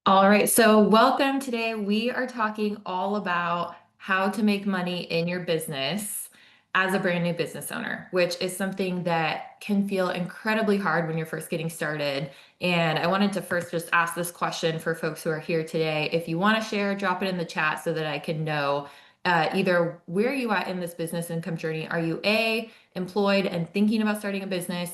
All right, so welcome. Today we are talking all about how to make money in your business as a brand new business owner, which is something that can feel incredibly hard when you're first getting started. And I wanted to first just ask this question for folks who are here today. If you want to share, drop it in the chat so that I can know either where are you at in this business income journey. Are you A, employed and thinking about starting a business?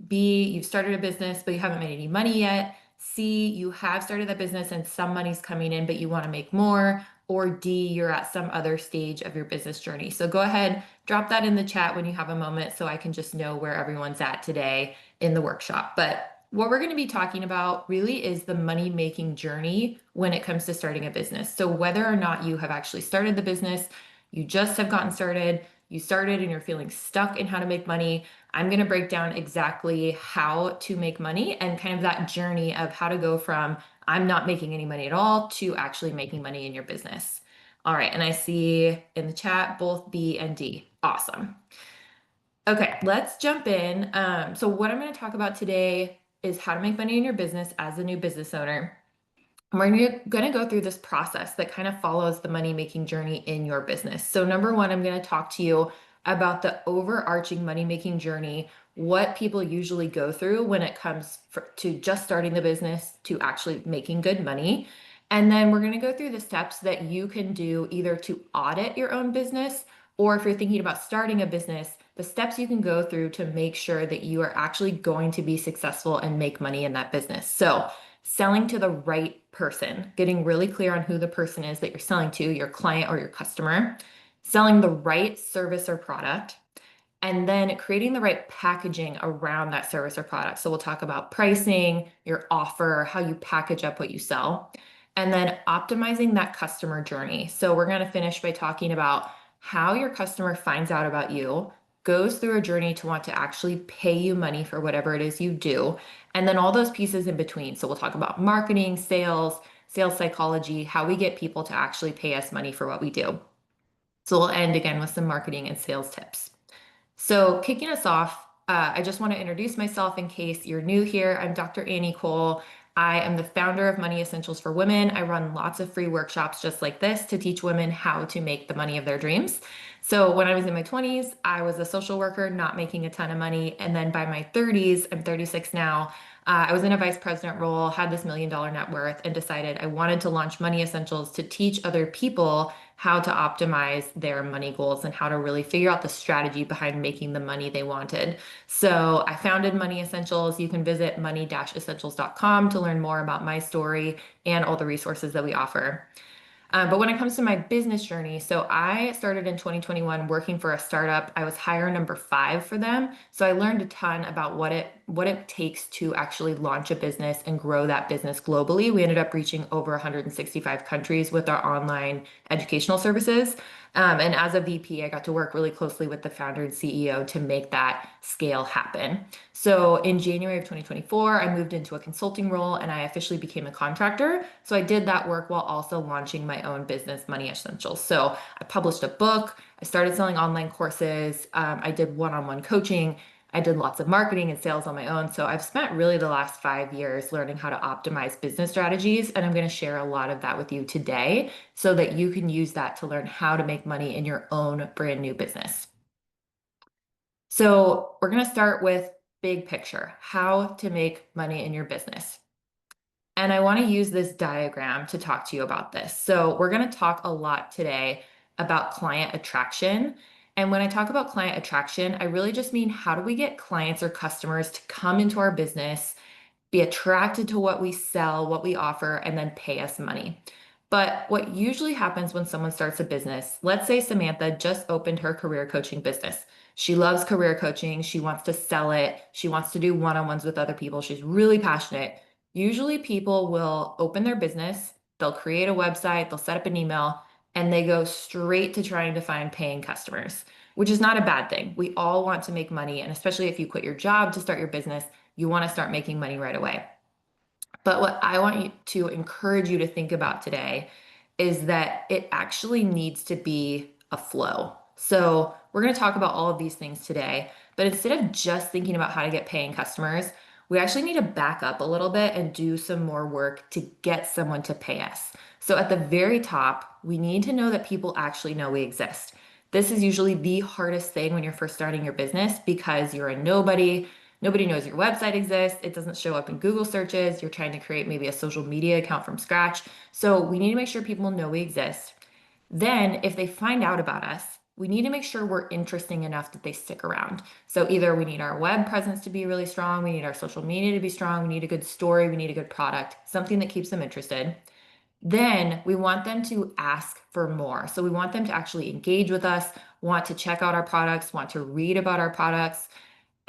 B, you've started a business, but you haven't made any money yet? C, you have started that business and some money's coming in, but you want to make more. Or D, you're at some other stage of your business journey. So go ahead, drop that in the chat when you have a moment so I can just know where everyone's at today in the workshop. But what we're going to be talking about really is the money making journey when it comes to starting a business. So whether or not you have actually started the business, you just have gotten started, you started and you're feeling stuck in how to make money, I'm going to break down exactly how to make money and kind of that journey of how to go from I'm not making any money at all to actually making money in your business. All right. And I see in the chat both B and D. Awesome. Okay, let's jump in. So, what I'm going to talk about today is how to make money in your business as a new business owner. We're going to go through this process that kind of follows the money making journey in your business. So, number one, I'm going to talk to you about the overarching money making journey, what people usually go through when it comes to just starting the business to actually making good money. And then we're going to go through the steps that you can do either to audit your own business, or if you're thinking about starting a business, the steps you can go through to make sure that you are actually going to be successful and make money in that business. So, selling to the right person, getting really clear on who the person is that you're selling to, your client or your customer, selling the right service or product, and then creating the right packaging around that service or product. So we'll talk about pricing, your offer, how you package up what you sell, and then optimizing that customer journey. So we're going to finish by talking about how your customer finds out about you, goes through a journey to want to actually pay you money for whatever it is you do, and then all those pieces in between. So we'll talk about marketing, sales, sales psychology, how we get people to actually pay us money for what we do. So we'll end again with some marketing and sales tips. So, kicking us off, I just want to introduce myself in case you're new here. I'm Dr. Annie Cole. I am the founder of Money Essentials for Women. I run lots of free workshops just like this to teach women how to make the money of their dreams. So, when I was in my 20s, I was a social worker, not making a ton of money. And then by my 30s, I'm 36 now, I was in a vice president role, had this $1 million net worth, and decided I wanted to launch Money Essentials to teach other people how to optimize their money goals and how to really figure out the strategy behind making the money they wanted. So I founded Money Essentials. You can visit money-essentials.com to learn more about my story and all the resources that we offer. But when it comes to my business journey, so I started in 2021 working for a startup. I was hire number 5 for them. So I learned a ton about what it takes to actually launch a business and grow that business globally. We ended up reaching over 165 countries with our online educational services. And as a VP, I got to work really closely with the founder and CEO to make that scale happen. So in January of 2024, I moved into a consulting role and I officially became a contractor. So I did that work while also launching my own business, Money Essentials. So I published a book, I started selling online courses, I did one-on-one coaching, I did lots of marketing and sales on my own. So I've spent really the last 5 years learning how to optimize business strategies. And I'm going to share a lot of that with you today so that you can use that to learn how to make money in your own brand new business. So we're going to start with big picture, how to make money in your business. And I want to use this diagram to talk to you about this. So we're going to talk a lot today about client attraction. And when I talk about client attraction, I really just mean how do we get clients or customers to come into our business, be attracted to what we sell, what we offer, and then pay us money. But what usually happens when someone starts a business, let's say Samantha just opened her career coaching business. She loves career coaching. She wants to sell it. She wants to do one-on-ones with other people. She's really passionate. Usually people will open their business, they'll create a website, they'll set up an email, and they go straight to trying to find paying customers, which is not a bad thing. We all want to make money. And especially if you quit your job to start your business, you want to start making money right away. But what I want you to encourage you to think about today is that it actually needs to be a flow. So we're going to talk about all of these things today, but instead of just thinking about how to get paying customers, we actually need to back up a little bit and do some more work to get someone to pay us. So at the very top, we need to know that people actually know we exist. This is usually the hardest thing when you're first starting your business because you're a nobody. Nobody knows your website exists. It doesn't show up in Google searches. You're trying to create maybe a social media account from scratch. So we need to make sure people know we exist. Then, if they find out about us, we need to make sure we're interesting enough that they stick around. So either we need our web presence to be really strong, we need our social media to be strong, we need a good story, we need a good product, something that keeps them interested. Then we want them to ask for more. So we want them to actually engage with us, want to check out our products, want to read about our products.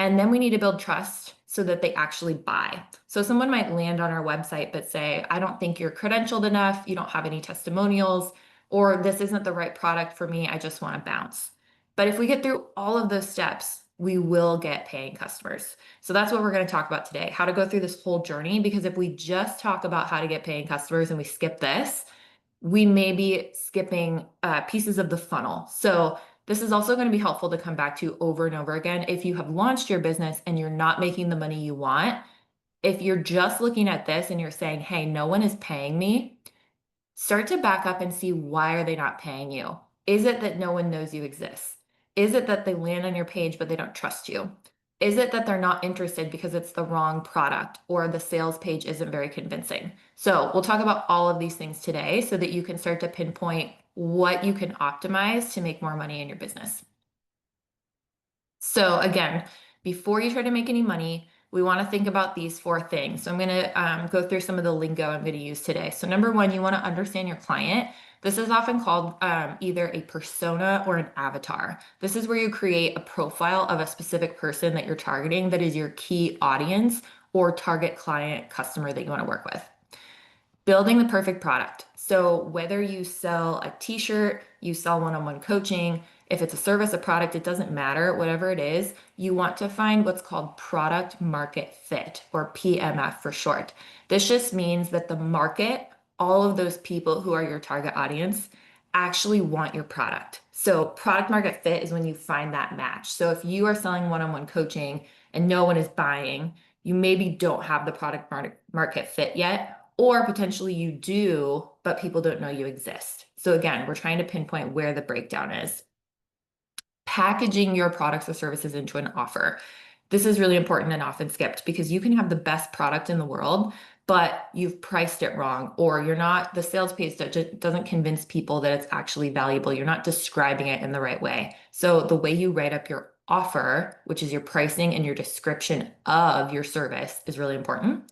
And then we need to build trust so that they actually buy. So someone might land on our website but say, I don't think you're credentialed enough, you don't have any testimonials, or this isn't the right product for me, I just want to bounce. But if we get through all of those steps, we will get paying customers. So that's what we're going to talk about today, how to go through this whole journey. Because if we just talk about how to get paying customers and we skip this, we may be skipping pieces of the funnel. So this is also going to be helpful to come back to over and over again. If you have launched your business and you're not making the money you want, if you're just looking at this and you're saying, hey, no one is paying me, start to back up and see, why are they not paying you? Is it that no one knows you exist? Is it that they land on your page but they don't trust you? Is it that they're not interested because it's the wrong product or the sales page isn't very convincing? So we'll talk about all of these things today so that you can start to pinpoint what you can optimize to make more money in your business. So again, before you try to make any money, we want to think about these four things. So I'm going to go through some of the lingo I'm going to use today. So number one, you want to understand your client. This is often called either a persona or an avatar. This is where you create a profile of a specific person that you're targeting that is your key audience or target client customer that you want to work with. Building the perfect product. So whether you sell a t-shirt, you sell one-on-one coaching, if it's a service, a product, it doesn't matter, whatever it is, you want to find what's called product market fit, or PMF for short. This just means that the market, all of those people who are your target audience, actually want your product. So product market fit is when you find that match. So if you are selling one-on-one coaching and no one is buying, you maybe don't have the product market fit yet, or potentially you do, but people don't know you exist. So again, we're trying to pinpoint where the breakdown is. Packaging your products or services into an offer. This is really important and often skipped because you can have the best product in the world, but you've priced it wrong, or you're not, the sales page doesn't convince people that it's actually valuable. You're not describing it in the right way. So the way you write up your offer, which is your pricing and your description of your service, is really important.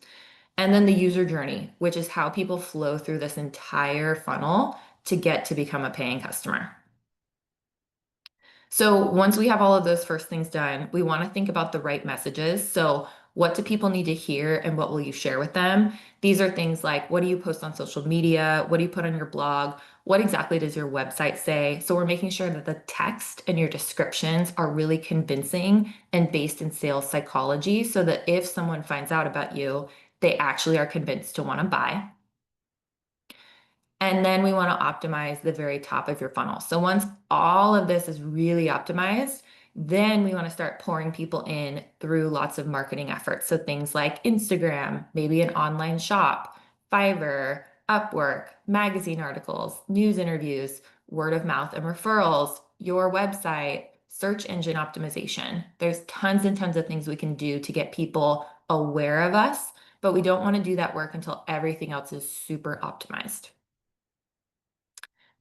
And then the user journey, which is how people flow through this entire funnel to get to become a paying customer. So once we have all of those first things done, we want to think about the right messages. So what do people need to hear and what will you share with them? These are things like, what do you post on social media? What do you put on your blog? What exactly does your website say? So we're making sure that the text and your descriptions are really convincing and based in sales psychology so that if someone finds out about you, they actually are convinced to want to buy. And then we want to optimize the very top of your funnel. So once all of this is really optimized, then we want to start pouring people in through lots of marketing efforts. So things like Instagram, maybe an online shop, Fiverr, Upwork, magazine articles, news interviews, word of mouth and referrals, your website, search engine optimization. There's tons and tons of things we can do to get people aware of us, but we don't want to do that work until everything else is super optimized.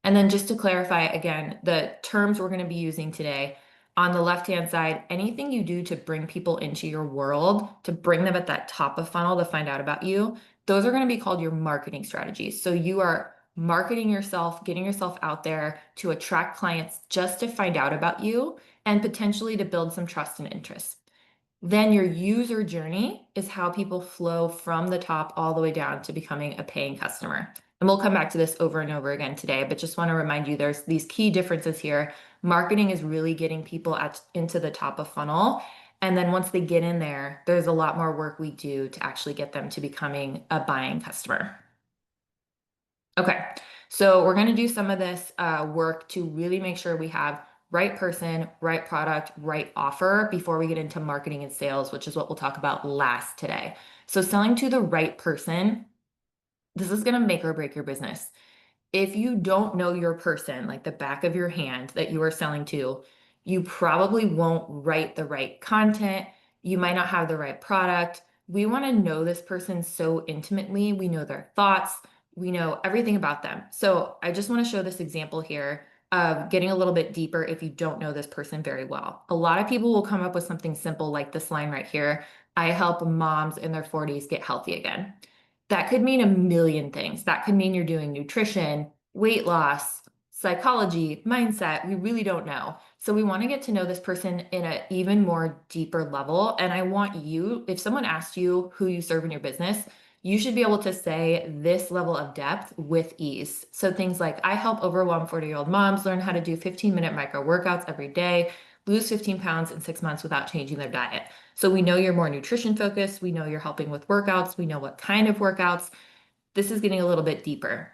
And then just to clarify again, the terms we're going to be using today, on the left-hand side, anything you do to bring people into your world, to bring them at that top of funnel to find out about you, those are going to be called your marketing strategies. So you are marketing yourself, getting yourself out there to attract clients just to find out about you and potentially to build some trust and interest. Then your user journey is how people flow from the top all the way down to becoming a paying customer. And we'll come back to this over and over again today, but just want to remind you there's these key differences here. Marketing is really getting people into the top of funnel. And then once they get in there, there's a lot more work we do to actually get them to becoming a buying customer. Okay, so we're going to do some of this work to really make sure we have right person, right product, right offer before we get into marketing and sales, which is what we'll talk about last today. So selling to the right person, this is going to make or break your business. If you don't know your person, like the back of your hand that you are selling to, you probably won't write the right content. You might not have the right product. We want to know this person so intimately. We know their thoughts, we know everything about them. So I just want to show this example here of getting a little bit deeper if you don't know this person very well. A lot of people will come up with something simple like this line right here. I help moms in their 40s get healthy again. That could mean a million things. That could mean you're doing nutrition, weight loss, psychology, mindset. We really don't know. So we want to get to know this person in an even more deeper level. And I want you, if someone asked you who you serve in your business, you should be able to say this level of depth with ease. So things like, I help overwhelmed 40-year-old moms learn how to do 15-minute micro workouts every day, lose 15 pounds in 6 months without changing their diet. So we know you're more nutrition focused. We know you're helping with workouts. We know what kind of workouts. This is getting a little bit deeper.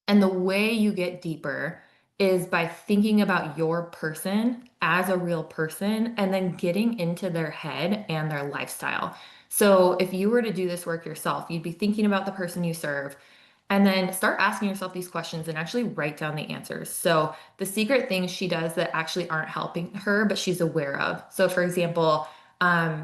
And the way you get deeper is by thinking about your person as a real person and then getting into their head and their lifestyle. So if you were to do this work yourself, you'd be thinking about the person you serve and then start asking yourself these questions and actually write down the answers. So the secret things she does that actually aren't helping her, but she's aware of. So for example,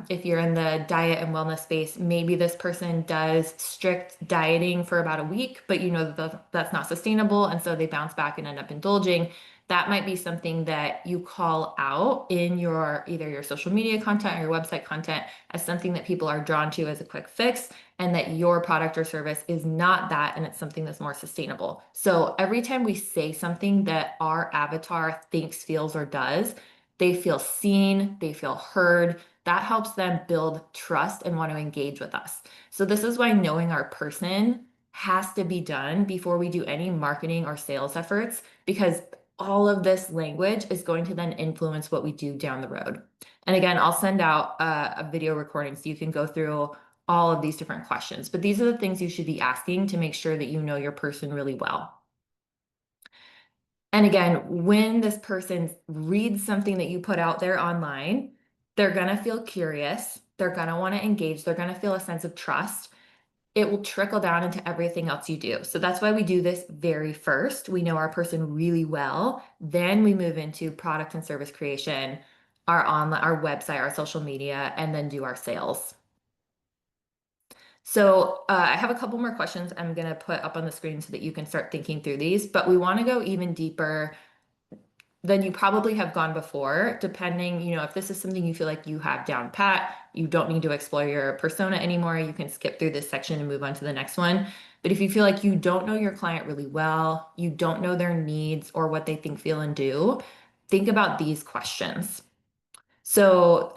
if you're in the diet and wellness space, maybe this person does strict dieting for about a week, but you know that that's not sustainable. And so they bounce back and end up indulging. That might be something that you call out in your either your social media content or your website content as something that people are drawn to as a quick fix, and that your product or service is not that, and it's something that's more sustainable. So every time we say something that our avatar thinks, feels, or does, they feel seen, they feel heard. That helps them build trust and want to engage with us. So this is why knowing our person has to be done before we do any marketing or sales efforts, because all of this language is going to then influence what we do down the road. And again, I'll send out a video recording so you can go through all of these different questions. But these are the things you should be asking to make sure that you know your person really well. And again, when this person reads something that you put out there online, they're going to feel curious. They're going to want to engage. They're going to feel a sense of trust. It will trickle down into everything else you do. So that's why we do this very first. We know our person really well. Then we move into product and service creation, our online, our website, our social media, and then do our sales. So I have a couple more questions I'm going to put up on the screen so that you can start thinking through these, but we want to go even deeper than you probably have gone before, depending, if this is something you feel like you have down pat, you don't need to explore your persona anymore. You can skip through this section and move on to the next one. But if you feel like you don't know your client really well, you don't know their needs or what they think, feel, and do, think about these questions. So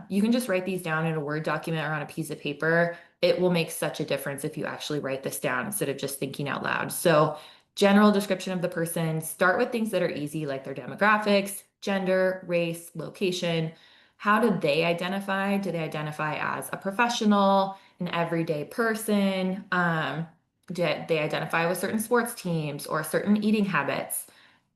you can just write these down in a Word document or on a piece of paper. It will make such a difference if you actually write this down instead of just thinking out loud. So general description of the person, start with things that are easy, like their demographics, gender, race, location. How do they identify? Do they identify as a professional, an everyday person? Do they identify with certain sports teams or certain eating habits?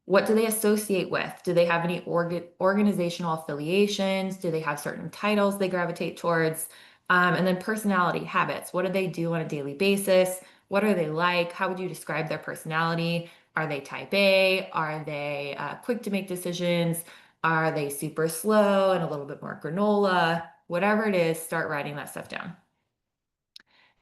What do they associate with? Do they have any organizational affiliations? Do they have certain titles they gravitate towards? And then personality, habits. What do they do on a daily basis? What are they like? How would you describe their personality? Are they type A? Are they quick to make decisions? Are they super slow and a little bit more granola? Whatever it is, start writing that stuff down.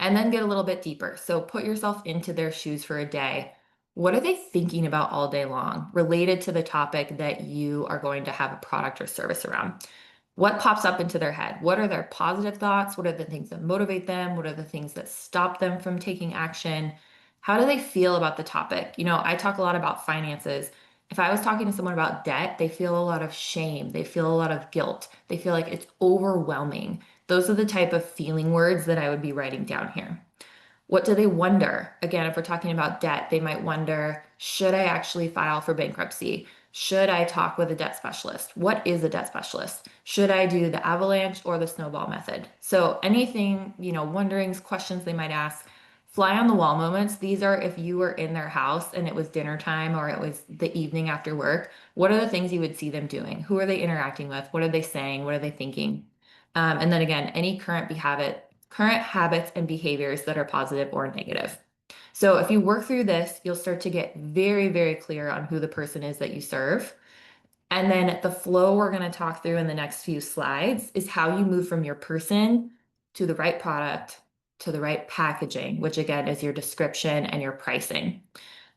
And then get a little bit deeper. So put yourself into their shoes for a day. What are they thinking about all day long related to the topic that you are going to have a product or service around? What pops up into their head? What are their positive thoughts? What are the things that motivate them? What are the things that stop them from taking action? How do they feel about the topic? I talk a lot about finances. If I was talking to someone about debt, they feel a lot of shame. They feel a lot of guilt. They feel like it's overwhelming. Those are the type of feeling words that I would be writing down here. What do they wonder? Again, if we're talking about debt, they might wonder, should I actually file for bankruptcy? Should I talk with a debt specialist? What is a debt specialist? Should I do the avalanche or the snowball method? So anything, wonderings, questions they might ask, Fly on the wall moments, these are if you were in their house and it was dinner time or it was the evening after work, what are the things you would see them doing? Who are they interacting with? What are they saying? What are they thinking? And then again, any current habits and behaviors that are positive or negative. So if you work through this, you'll start to get very, very clear on who the person is that you serve. And then the flow we're going to talk through in the next few slides is how you move from your person to the right product to the right packaging, which again is your description and your pricing.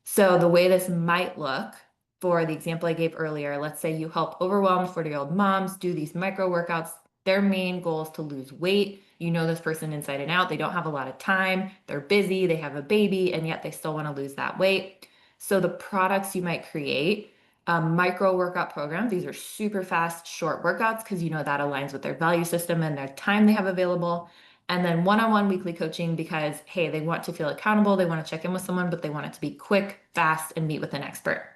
So the way this might look for the example I gave earlier, let's say you help overwhelmed 40-year-old moms do these micro workouts. Their main goal is to lose weight. You know this person inside and out. They don't have a lot of time. They're busy. They have a baby, and yet they still want to lose that weight. So the products you might create, a micro workout program. These are super fast, short workouts because you know that aligns with their value system and their time they have available. And then one-on-one weekly coaching because, hey, they want to feel accountable, they want to check in with someone, but they want it to be quick, fast, and meet with an expert.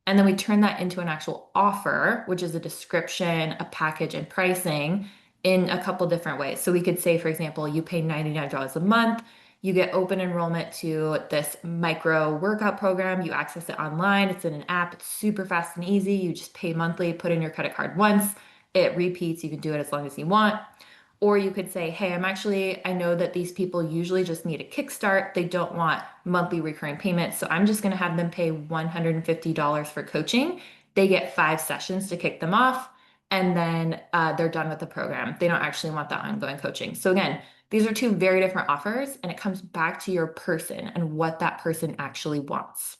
And then we turn that into an actual offer, which is a description, a package, and pricing in a couple different ways. So we could say, for example, you pay $99 a month, you get open enrollment to this micro workout program, you access it online, it's in an app, it's super fast and easy. You just pay monthly, put in your credit card once, it repeats, you can do it as long as you want. Or you could say, hey, I know that these people usually just need a kickstart. They don't want monthly recurring payments. So I'm just going to have them pay $150 for coaching. They get 5 sessions to kick them off, and then they're done with the program. They don't actually want that ongoing coaching. So again, these are two very different offers, and it comes back to your person and what that person actually wants.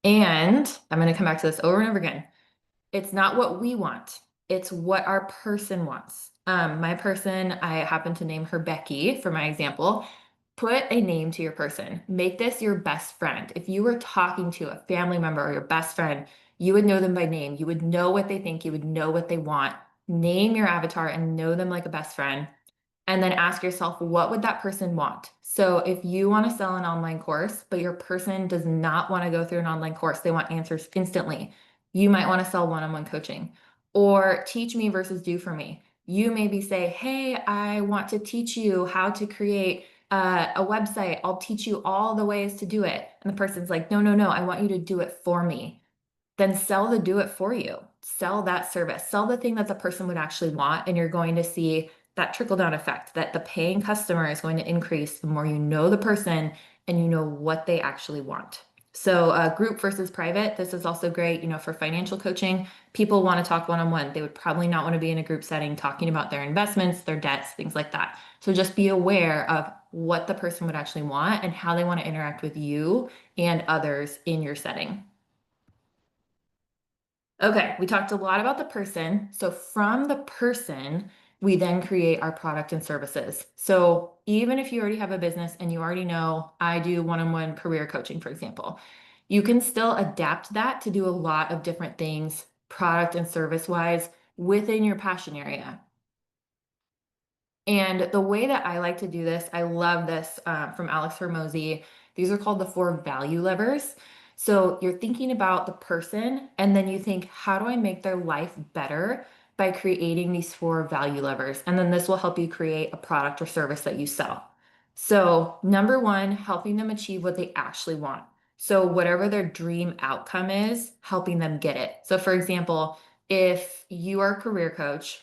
And I'm going to come back to this over and over again. It's not what we want. It's what our person wants. My person, I happen to name her Becky for my example. Put a name to your person. Make this your best friend. If you were talking to a family member or your best friend, you would know them by name. You would know what they think. You would know what they want. Name your avatar and know them like a best friend, and then ask yourself, what would that person want? So if you want to sell an online course, but your person does not want to go through an online course, they want answers instantly, you might want to sell one-on-one coaching. Or teach me versus do for me. You maybe say, hey, I want to teach you how to create a website. I'll teach you all the ways to do it. And the person's like, no, no, no, I want you to do it for me. Then sell the do it for you. Sell that service. Sell the thing that the person would actually want. And you're going to see that trickle down effect that the paying customer is going to increase the more you know the person and you know what they actually want. So group versus private, this is also great, for financial coaching. People want to talk one-on-one. They would probably not want to be in a group setting talking about their investments, their debts, things like that. So just be aware of what the person would actually want and how they want to interact with you and others in your setting. Okay, we talked a lot about the person. So from the person, we then create our product and services. So even if you already have a business and you already know I do one-on-one career coaching, for example, you can still adapt that to do a lot of different things, product and service wise, within your passion area. And the way that I like to do this, I love this from Alex Hormozy. These are called the 4 value levers. So you're thinking about the person, and then you think, how do I make their life better by creating these 4 value levers? And then this will help you create a product or service that you sell. So, number one, helping them achieve what they actually want. So, whatever their dream outcome is, helping them get it. So, for example, if you are a career coach,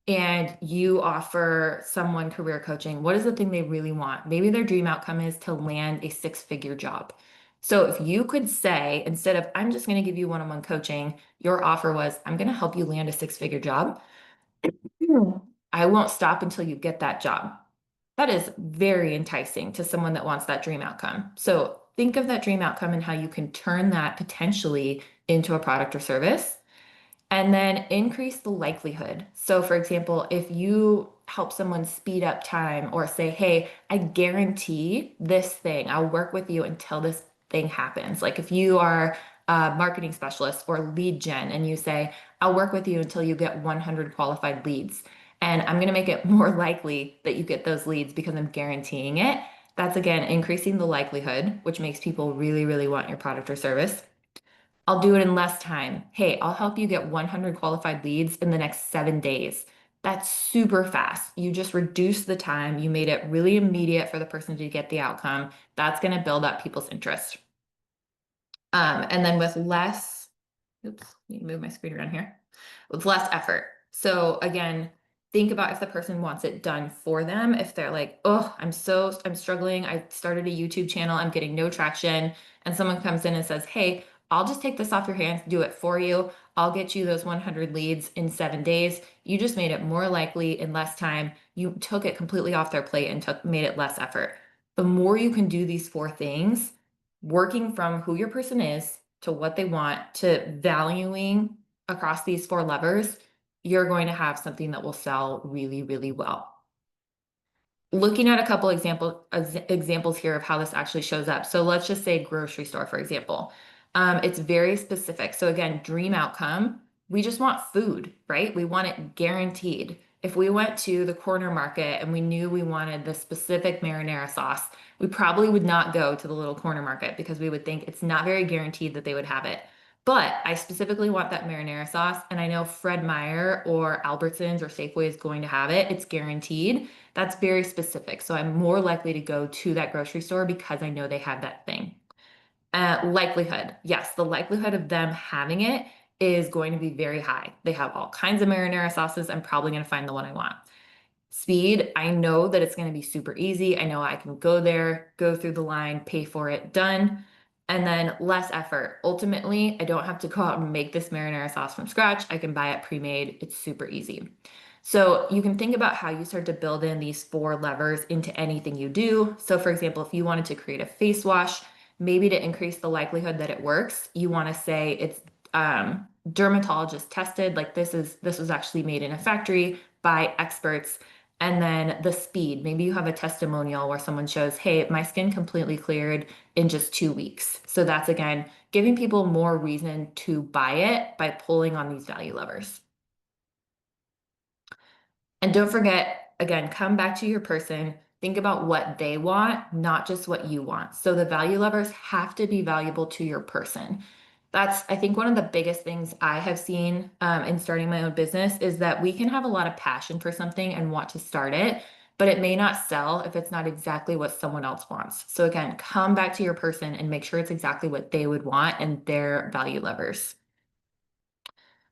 and you offer someone career coaching, what is the thing they really want? Maybe their dream outcome is to land a 6-figure job. So if you could say, instead of, I'm just going to give you one-on-one coaching, your offer was, I'm going to help you land a 6-figure job. I won't stop until you get that job. That is very enticing to someone that wants that dream outcome. So think of that dream outcome and how you can turn that potentially into a product or service. And then increase the likelihood. So, for example, if you help someone speed up time or say, hey, I guarantee this thing, I'll work with you until this thing happens. Like if you are a marketing specialist or lead gen and you say, I'll work with you until you get 100 qualified leads. And I'm going to make it more likely that you get those leads because I'm guaranteeing it. That's again increasing the likelihood, which makes people really, really want your product or service. I'll do it in less time. Hey, I'll help you get 100 qualified leads in the next 7 days. That's super fast. You just reduce the time. You made it really immediate for the person to get the outcome. That's going to build up people's interest. And then with less, oops, need to move my screen around here, with less effort. So again, think about if the person wants it done for them. If they're like, oh, I'm struggling. I started a YouTube channel. I'm getting no traction. And someone comes in and says, hey, I'll just take this off your hands, do it for you. I'll get you those 100 leads in 7 days. You just made it more likely in less time. You took it completely off their plate and made it less effort. The more you can do these four things, working from who your person is to what they want to valuing across these four levers, you're going to have something that will sell really, really well. Looking at a couple examples here of how this actually shows up. So let's just say grocery store, for example. It's very specific. So again, dream outcome, we just want food, right? We want it guaranteed. If we went to the corner market and we knew we wanted the specific marinara sauce, we probably would not go to the little corner market because we would think it's not very guaranteed that they would have it. But I specifically want that marinara sauce, and I know Fred Meyer or Albertsons or Safeway is going to have it. It's guaranteed. That's very specific. So I'm more likely to go to that grocery store because I know they have that thing. Likelihood. Yes, the likelihood of them having it is going to be very high. They have all kinds of marinara sauces. I'm probably going to find the one I want. Speed, I know that it's going to be super easy. I know I can go there, go through the line, pay for it, done. And then less effort. Ultimately, I don't have to go out and make this marinara sauce from scratch. I can buy it pre-made. It's super easy. So you can think about how you start to build in these four levers into anything you do. So for example, if you wanted to create a face wash, maybe to increase the likelihood that it works, you want to say it's dermatologist tested, like this was actually made in a factory by experts. And then the speed, maybe you have a testimonial where someone shows, hey, my skin completely cleared in just 2 weeks. So that's again giving people more reason to buy it by pulling on these value levers. And don't forget, again, come back to your person. Think about what they want, not just what you want. So the value levers have to be valuable to your person. That's, I think, one of the biggest things I have seen in starting my own business is that we can have a lot of passion for something and want to start it, but it may not sell if it's not exactly what someone else wants. So again, come back to your person and make sure it's exactly what they would want and their value levers.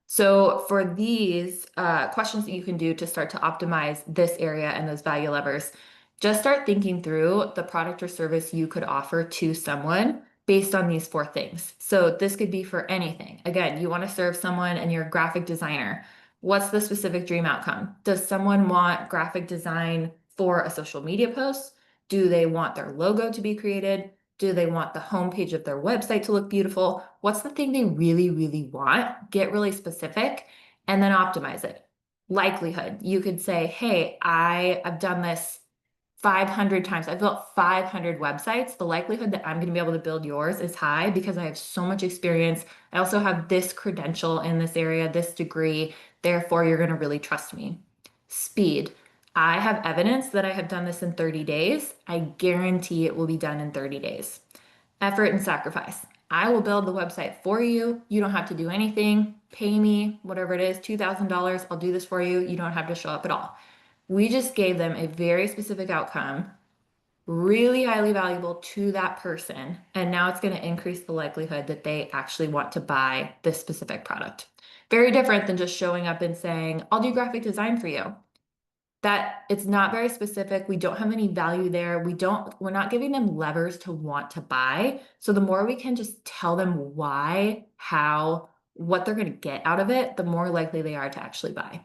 So for these questions that you can do to start to optimize this area and those value levers, just start thinking through the product or service you could offer to someone based on these four things. So this could be for anything. Again, you want to serve someone and you're a graphic designer. What's the specific dream outcome? Does someone want graphic design for a social media post? Do they want their logo to be created? Do they want the homepage of their website to look beautiful? What's the thing they really, really want? Get really specific and then optimize it. Likelihood. You could say, hey, I've done this 500 times. I've built 500 websites. The likelihood that I'm going to be able to build yours is high because I have so much experience. I also have this credential in this area, this degree. Therefore, you're going to really trust me. Speed. I have evidence that I have done this in 30 days. I guarantee it will be done in 30 days. Effort and sacrifice. I will build the website for you. You don't have to do anything. Pay me, whatever it is, $2,000. I'll do this for you. You don't have to show up at all. We just gave them a very specific outcome, really highly valuable to that person. And now it's going to increase the likelihood that they actually want to buy this specific product. Very different than just showing up and saying, I'll do graphic design for you. That it's not very specific. We don't have any value there. We're not giving them levers to want to buy. So the more we can just tell them why, how, what they're going to get out of it, the more likely they are to actually buy.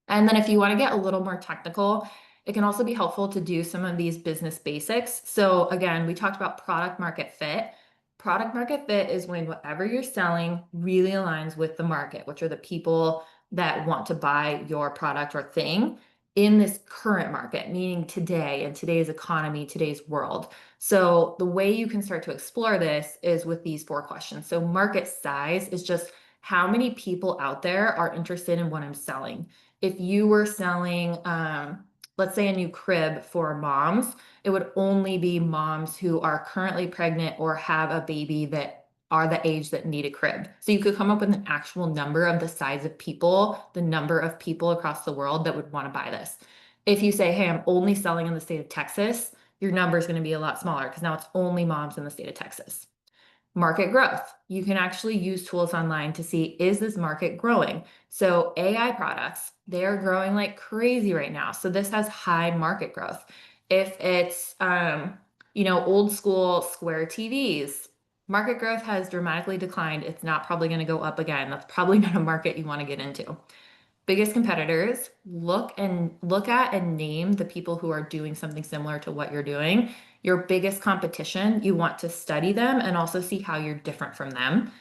And then if you want to get a little more technical, it can also be helpful to do some of these business basics. So again, we talked about product market fit. Product market fit is when whatever you're selling really aligns with the market, which are the people that want to buy your product or thing in this current market, meaning today in today's economy, today's world. So the way you can start to explore this is with these four questions. So market size is just how many people out there are interested in what I'm selling. If you were selling, let's say a new crib for moms, it would only be moms who are currently pregnant or have a baby that are the age that need a crib. So you could come up with an actual number of the size of people, the number of people across the world that would want to buy this. If you say, hey, I'm only selling in the state of Texas, your number is going to be a lot smaller because now it's only moms in the state of Texas. Market growth. You can actually use tools online to see, is this market growing? So AI products, they're growing like crazy right now. So this has high market growth. If it's, old school square TVs, market growth has dramatically declined. It's not probably going to go up again. That's probably not a market you want to get into. Biggest competitors, look at and name the people who are doing something similar to what you're doing. Your biggest competition, you want to study them and also see how you're different from them.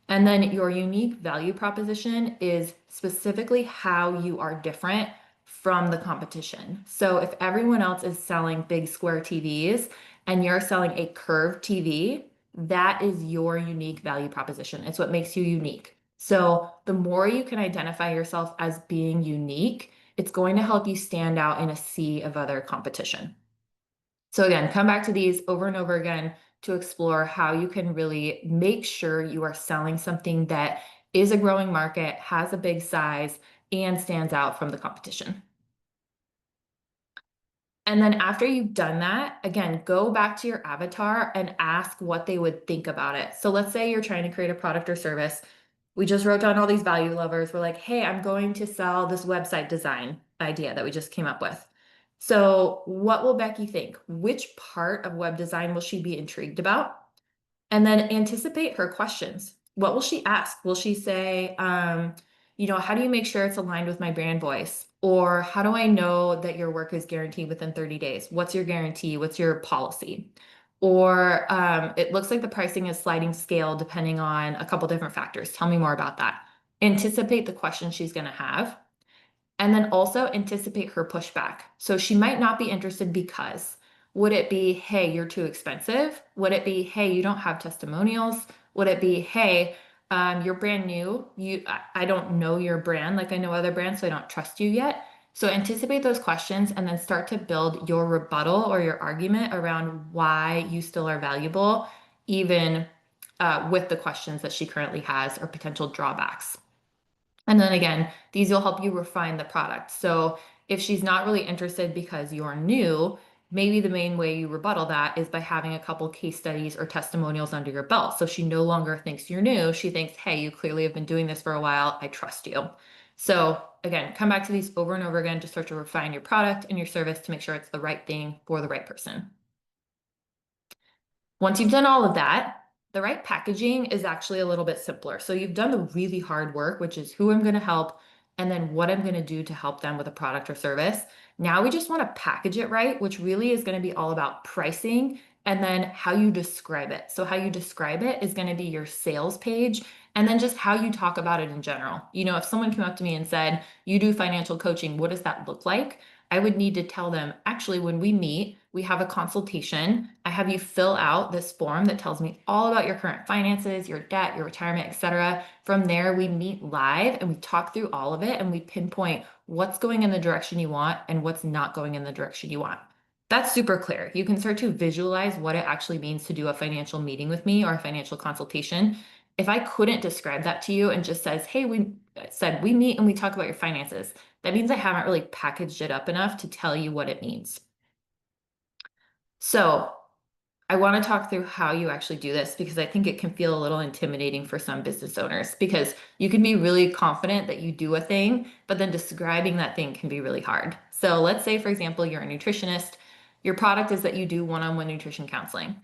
And then your unique value proposition is specifically how you are different from the competition. So if everyone else is selling big square TVs and you're selling a curved TV, that is your unique value proposition. It's what makes you unique. So the more you can identify yourself as being unique, it's going to help you stand out in a sea of other competition. So again, come back to these over and over again to explore how you can really make sure you are selling something that is a growing market, has a big size, and stands out from the competition. And then after you've done that, again, go back to your avatar and ask what they would think about it. So let's say you're trying to create a product or service. We just wrote down all these value levers. We're like, hey, I'm going to sell this website design idea that we just came up with. So what will Becky think? Which part of web design will she be intrigued about? And then anticipate her questions. What will she ask? Will she say, how do you make sure it's aligned with my brand voice? Or how do I know that your work is guaranteed within 30 days? What's your guarantee? What's your policy? Or it looks like the pricing is sliding scale depending on a couple different factors. Tell me more about that. Anticipate the questions she's going to have. And then also anticipate her pushback. So she might not be interested because would it be, hey, you're too expensive? Would it be, hey, you don't have testimonials? Would it be, hey, you're brand new. I don't know your brand like I know other brands, so I don't trust you yet. So anticipate those questions and then start to build your rebuttal or your argument around why you still are valuable, even with the questions that she currently has or potential drawbacks. And then again, these will help you refine the product. So if she's not really interested because you're new, maybe the main way you rebuttal that is by having a couple case studies or testimonials under your belt. So she no longer thinks you're new. She thinks, hey, you clearly have been doing this for a while. I trust you. So again, come back to these over and over again to start to refine your product and your service to make sure it's the right thing for the right person. Once you've done all of that, the right packaging is actually a little bit simpler. So you've done the really hard work, which is who I'm going to help and then what I'm going to do to help them with a product or service. Now we just want to package it right, which really is going to be all about pricing and then how you describe it. So how you describe it is going to be your sales page and then just how you talk about it in general. If someone came up to me and said, you do financial coaching, what does that look like? I would need to tell them, actually, when we meet, we have a consultation. I have you fill out this form that tells me all about your current finances, your debt, your retirement, etc. From there, we meet live and we talk through all of it and we pinpoint what's going in the direction you want and what's not going in the direction you want. That's super clear. You can start to visualize what it actually means to do a financial meeting with me or a financial consultation. If I couldn't describe that to you and just says, hey, we meet and we talk about your finances, that means I haven't really packaged it up enough to tell you what it means. So I want to talk through how you actually do this because I think it can feel a little intimidating for some business owners because you can be really confident that you do a thing, but then describing that thing can be really hard. So let's say, for example, you're a nutritionist. Your product is that you do one-on-one nutrition counseling.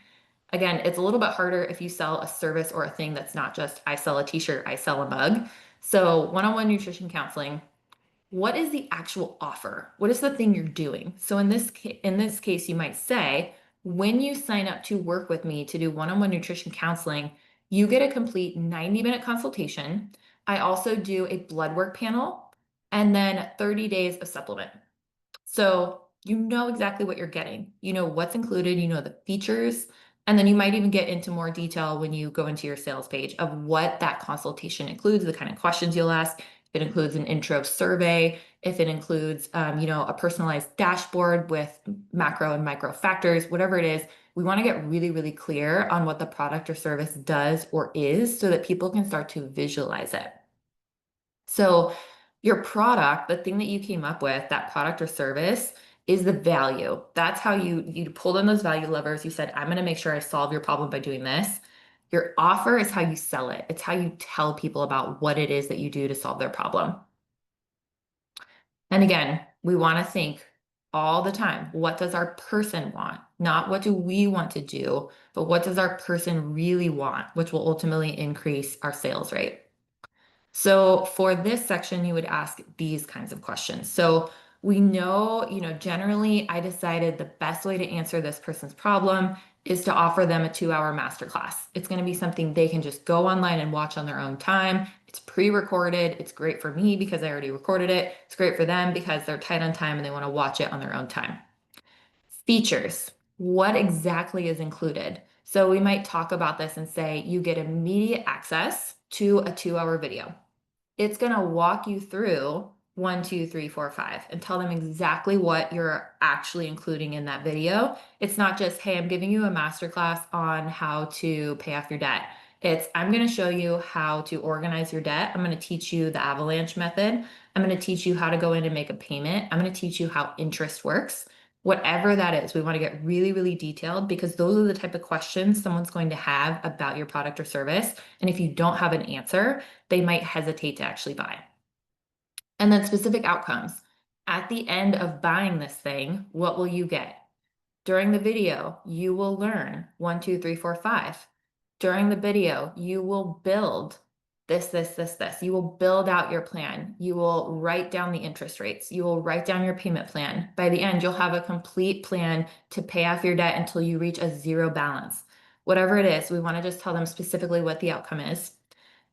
Again, it's a little bit harder if you sell a service or a thing that's not just I sell a t-shirt, I sell a mug. So one-on-one nutrition counseling, what is the actual offer? What is the thing you're doing? So in this case, you might say, when you sign up to work with me to do one-on-one nutrition counseling, you get a complete 90-minute consultation. I also do a blood work panel and then 30 days of supplement. So you know exactly what you're getting. You know what's included, you know the features, and then you might even get into more detail when you go into your sales page of what that consultation includes, the kind of questions you'll ask. if it includes an intro survey, if it includes, a personalized dashboard with macro and micro factors, whatever it is, we want to get really, really clear on what the product or service does or is so that people can start to visualize it. So your product, the thing that you came up with, that product or service, is the value. That's how you pulled in those value levers. You said, I'm going to make sure I solve your problem by doing this. Your offer is how you sell it. It's how you tell people about what it is that you do to solve their problem. And again, we want to think all the time, what does our person want? Not what do we want to do, but what does our person really want, which will ultimately increase our sales rate. So for this section, you would ask these kinds of questions. So we know, generally I decided the best way to answer this person's problem is to offer them a 2-hour masterclass. It's going to be something they can just go online and watch on their own time. It's pre-recorded. It's great for me because I already recorded it. It's great for them because they're tight on time and they want to watch it on their own time. Features. What exactly is included? So we might talk about this and say you get immediate access to a 2-hour video. It's going to walk you through 1, 2, 3, 4, 5 and tell them exactly what you're actually including in that video. It's not just, hey, I'm giving you a masterclass on how to pay off your debt. It's, I'm going to show you how to organize your debt. I'm going to teach you the avalanche method. I'm going to teach you how to go in and make a payment. I'm going to teach you how interest works. Whatever that is, we want to get really, really detailed because those are the type of questions someone's going to have about your product or service. And if you don't have an answer, they might hesitate to actually buy. And then specific outcomes. At the end of buying this thing, what will you get? During the video, you will learn 1, 2, 3, 4, 5. During the video, you will build this, this, this, this. You will build out your plan. You will write down the interest rates. You will write down your payment plan. By the end, you'll have a complete plan to pay off your debt until you reach a zero balance. Whatever it is, we want to just tell them specifically what the outcome is.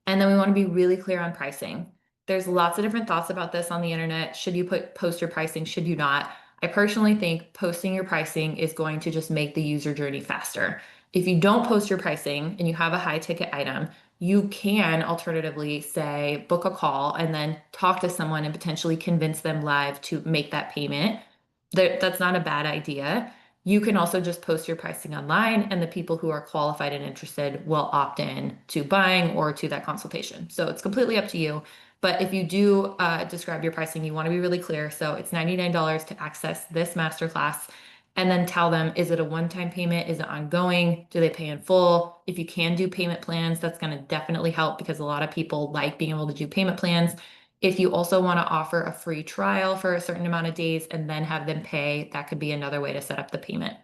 And then we want to be really clear on pricing. There's lots of different thoughts about this on the internet. Should you post your pricing? Should you not? I personally think posting your pricing is going to just make the user journey faster. If you don't post your pricing and you have a high ticket item, you can alternatively say, book a call and then talk to someone and potentially convince them live to make that payment. That's not a bad idea. You can also just post your pricing online and the people who are qualified and interested will opt in to buying or to that consultation. So it's completely up to you. But if you do describe your pricing, you want to be really clear. So it's $99 to access this masterclass and then tell them, is it a one-time payment? Is it ongoing? Do they pay in full? If you can do payment plans, that's going to definitely help because a lot of people like being able to do payment plans. If you also want to offer a free trial for a certain amount of days and then have them pay, that could be another way to set up the payment.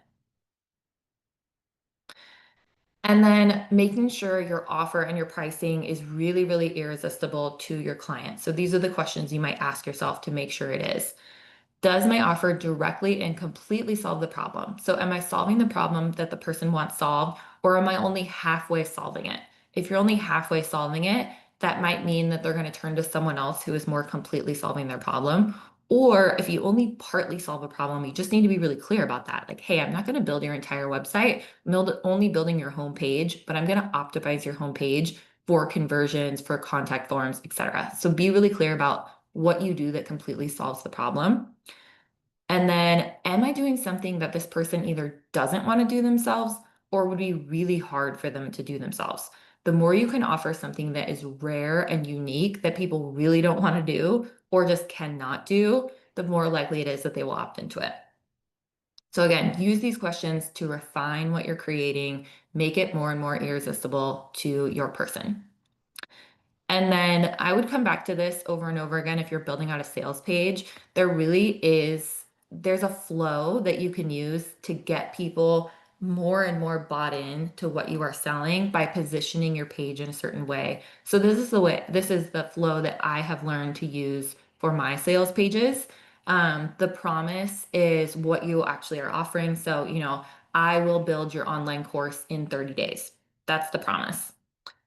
And then making sure your offer and your pricing is really, really irresistible to your client. So these are the questions you might ask yourself to make sure it is. Does my offer directly and completely solve the problem? So am I solving the problem that the person wants solved, or am I only halfway solving it? If you're only halfway solving it, that might mean that they're going to turn to someone else who is more completely solving their problem. Or if you only partly solve a problem, you just need to be really clear about that. Like, hey, I'm not going to build your entire website. I'm only building your homepage, but I'm going to optimize your homepage for conversions, for contact forms, etc. So be really clear about what you do that completely solves the problem. And then, am I doing something that this person either doesn't want to do themselves or would be really hard for them to do themselves? The more you can offer something that is rare and unique that people really don't want to do or just cannot do, the more likely it is that they will opt into it. So again, use these questions to refine what you're creating, make it more and more irresistible to your person. And then I would come back to this over and over again if you're building out a sales page. There's a flow that you can use to get people more and more bought in to what you are selling by positioning your page in a certain way. So this is the flow that I have learned to use for my sales pages. The promise is what you actually are offering. So, I will build your online course in 30 days. That's the promise.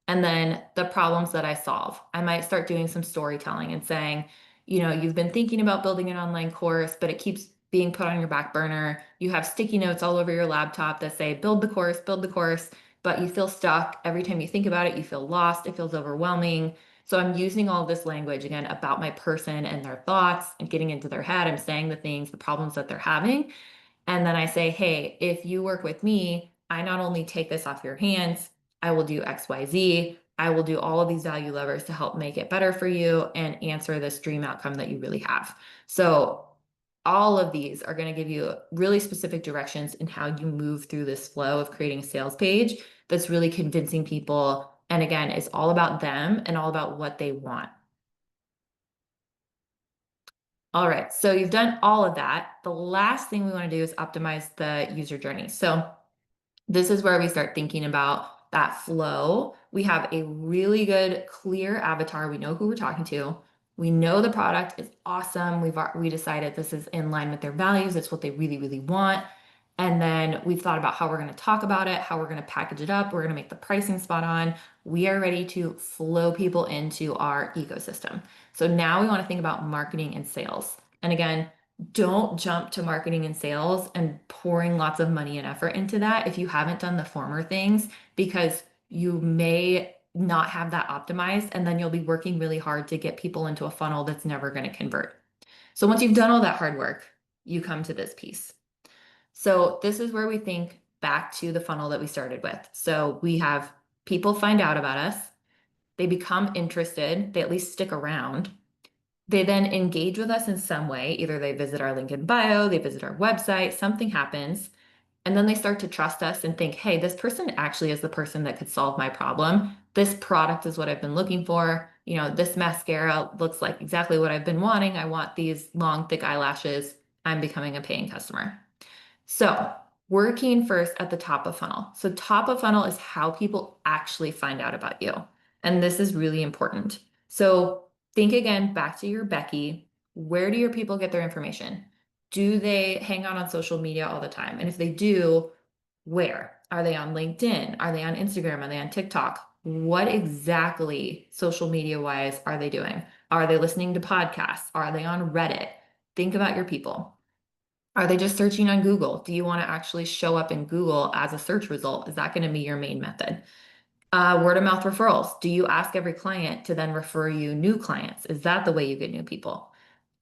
And then the problems that I solve. I might start doing some storytelling and saying, you've been thinking about building an online course, but it keeps being put on your back burner. You have sticky notes all over your laptop that say, build the course, but you feel stuck. Every time you think about it, you feel lost. It feels overwhelming. So I'm using all this language again about my person and their thoughts and getting into their head. I'm saying the things, the problems that they're having. And then I say, hey, if you work with me, I not only take this off your hands, I will do XYZ. I will do all of these value levers to help make it better for you and answer this dream outcome that you really have. So all of these are going to give you really specific directions in how you move through this flow of creating a sales page that's really convincing people. And again, it's all about them and all about what they want. All right, so you've done all of that. The last thing we want to do is optimize the user journey. So this is where we start thinking about that flow. We have a really good, clear avatar. We know who we're talking to. We know the product is awesome. We decided this is in line with their values. It's what they really, really want. And then we've thought about how we're going to talk about it, how we're going to package it up. We're going to make the pricing spot on. We are ready to flow people into our ecosystem. So now we want to think about marketing and sales. And again, don't jump to marketing and sales and pouring lots of money and effort into that if you haven't done the former things, because you may not have that optimized and then you'll be working really hard to get people into a funnel that's never going to convert. So once you've done all that hard work, you come to this piece. So this is where we think back to the funnel that we started with. So we have people find out about us, they become interested, they at least stick around. They then engage with us in some way. Either they visit our link in bio, they visit our website, something happens, and then they start to trust us and think, hey, this person actually is the person that could solve my problem. This product is what I've been looking for. You know, this mascara looks like exactly what I've been wanting. I want these long, thick eyelashes. I'm becoming a paying customer. So, working first at the top of funnel. So, top of funnel is how people actually find out about you. And this is really important. So, think again back to your Becky. Where do your people get their information? Do they hang out on social media all the time? And if they do, where? Are they on LinkedIn? Are they on Instagram? Are they on TikTok? What exactly social media wise are they doing? Are they listening to podcasts? Are they on Reddit? Think about your people. Are they just searching on Google? Do you want to actually show up in Google as a search result? Is that going to be your main method? Word of mouth referrals. Do you ask every client to then refer you new clients? Is that the way you get new people?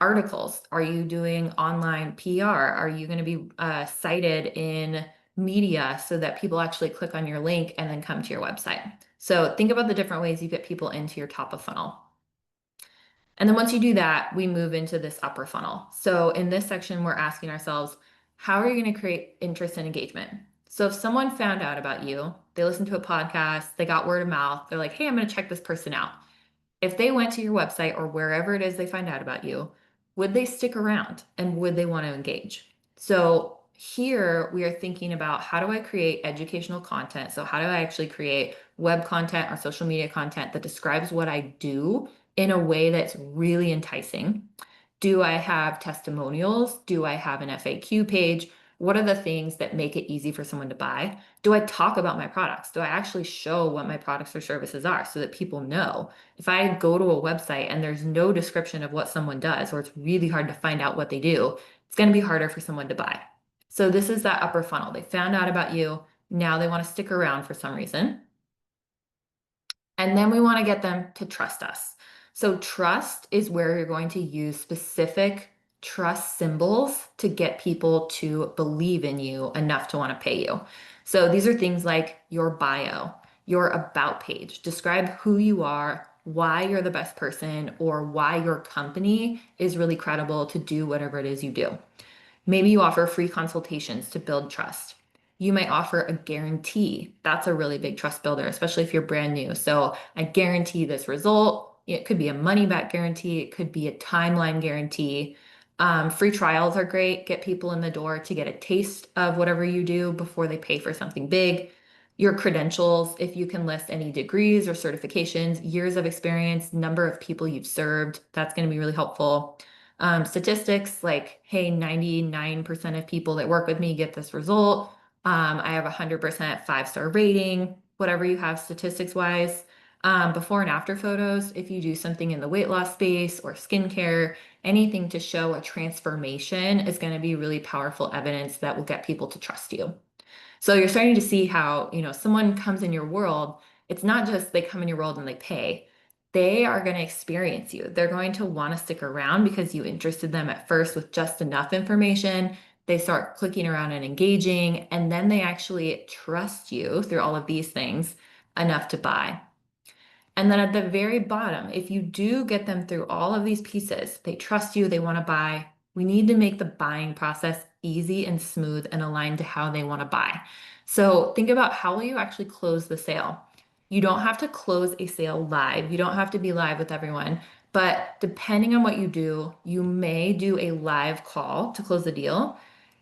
Articles. Are you doing online PR? Are you going to be cited in media so that people actually click on your link and then come to your website? So think about the different ways you get people into your top of funnel. And then once you do that, we move into this upper funnel. So in this section, we're asking ourselves, how are you going to create interest and engagement? So if someone found out about you, they listened to a podcast, they got word of mouth, they're like, hey, I'm going to check this person out. If they went to your website or wherever it is they find out about you, would they stick around and would they want to engage? So here we are thinking about, how do I create educational content? So how do I actually create web content or social media content that describes what I do in a way that's really enticing? Do I have testimonials? Do I have an FAQ page? What are the things that make it easy for someone to buy? Do I talk about my products? Do I actually show what my products or services are so that people know? If I go to a website and there's no description of what someone does, or it's really hard to find out what they do, it's going to be harder for someone to buy. So this is that upper funnel. They found out about you. Now they want to stick around for some reason. And then we want to get them to trust us. So trust is where you're going to use specific trust symbols to get people to believe in you enough to want to pay you. So these are things like your bio, your about page. Describe who you are, why you're the best person, or why your company is really credible to do whatever it is you do. Maybe you offer free consultations to build trust. You might offer a guarantee. That's a really big trust builder, especially if you're brand new. So I guarantee this result. It could be a money back guarantee. It could be a timeline guarantee. Free trials are great. Get people in the door to get a taste of whatever you do before they pay for something big. Your credentials, if you can list any degrees or certifications, years of experience, number of people you've served, that's going to be really helpful. Statistics like, hey, 99% of people that work with me get this result. I have 100% 5-star rating, whatever you have statistics wise. Before and after photos, if you do something in the weight loss space or skincare, anything to show a transformation is going to be really powerful evidence that will get people to trust you. So you're starting to see how, someone comes in your world. It's not just they come in your world and they pay. they are going to experience you. They're going to want to stick around because you interested them at first with just enough information. They start clicking around and engaging, and then they actually trust you through all of these things enough to buy. And then at the very bottom, if you do get them through all of these pieces, they trust you, they want to buy. We need to make the buying process easy and smooth and aligned to how they want to buy. So think about, how will you actually close the sale? You don't have to close a sale live. You don't have to be live with everyone. But depending on what you do, you may do a live call to close the deal.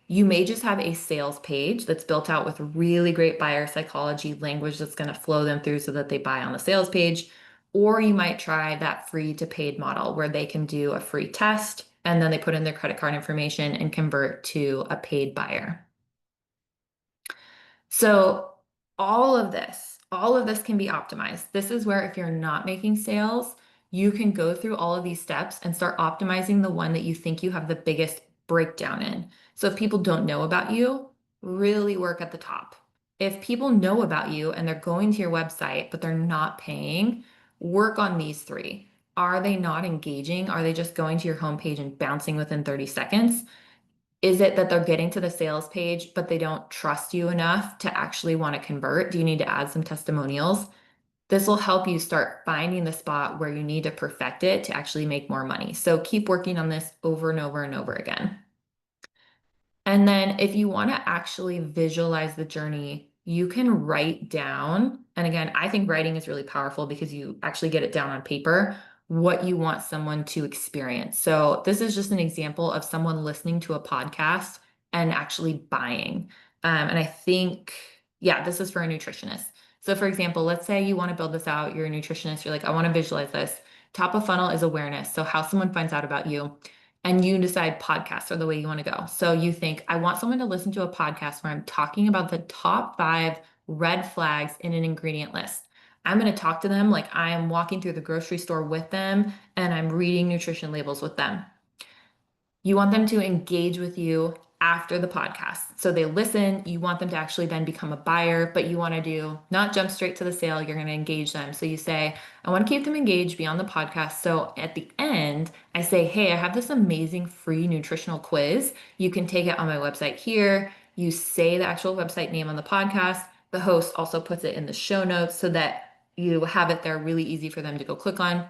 You may just have a sales page that's built out with really great buyer psychology language that's going to flow them through so that they buy on the sales page. Or you might try that free to paid model where they can do a free test and then they put in their credit card information and convert to a paid buyer. So all of this can be optimized. This is where, if you're not making sales, you can go through all of these steps and start optimizing the one that you think you have the biggest breakdown in. So if people don't know about you, really work at the top. If people know about you and they're going to your website, but they're not paying, work on these three. Are they not engaging? Are they just going to your homepage and bouncing within 30 seconds? Is it that they're getting to the sales page, but they don't trust you enough to actually want to convert? Do you need to add some testimonials? This will help you start finding the spot where you need to perfect it to actually make more money. So keep working on this over and over and over again. And then if you want to actually visualize the journey, you can write down. And again, I think writing is really powerful because you actually get it down on paper, what you want someone to experience. So this is just an example of someone listening to a podcast and actually buying. And I think, yeah, this is for a nutritionist. So for example, let's say you want to build this out, you're a nutritionist, you're like, I want to visualize this. Top of funnel is awareness. So how someone finds out about you, and you decide podcasts are the way you want to go. So you think, I want someone to listen to a podcast where I'm talking about the top 5 red flags in an ingredient list. I'm going to talk to them like I am walking through the grocery store with them and I'm reading nutrition labels with them. You want them to engage with you after the podcast. So they listen, you want them to actually then become a buyer, but you want to do not jump straight to the sale, you're going to engage them. So you say, I want to keep them engaged beyond the podcast. So at the end, I say, hey, I have this amazing free nutritional quiz. You can take it on my website here. You say the actual website name on the podcast. The host also puts it in the show notes so that you have it there really easy for them to go click on.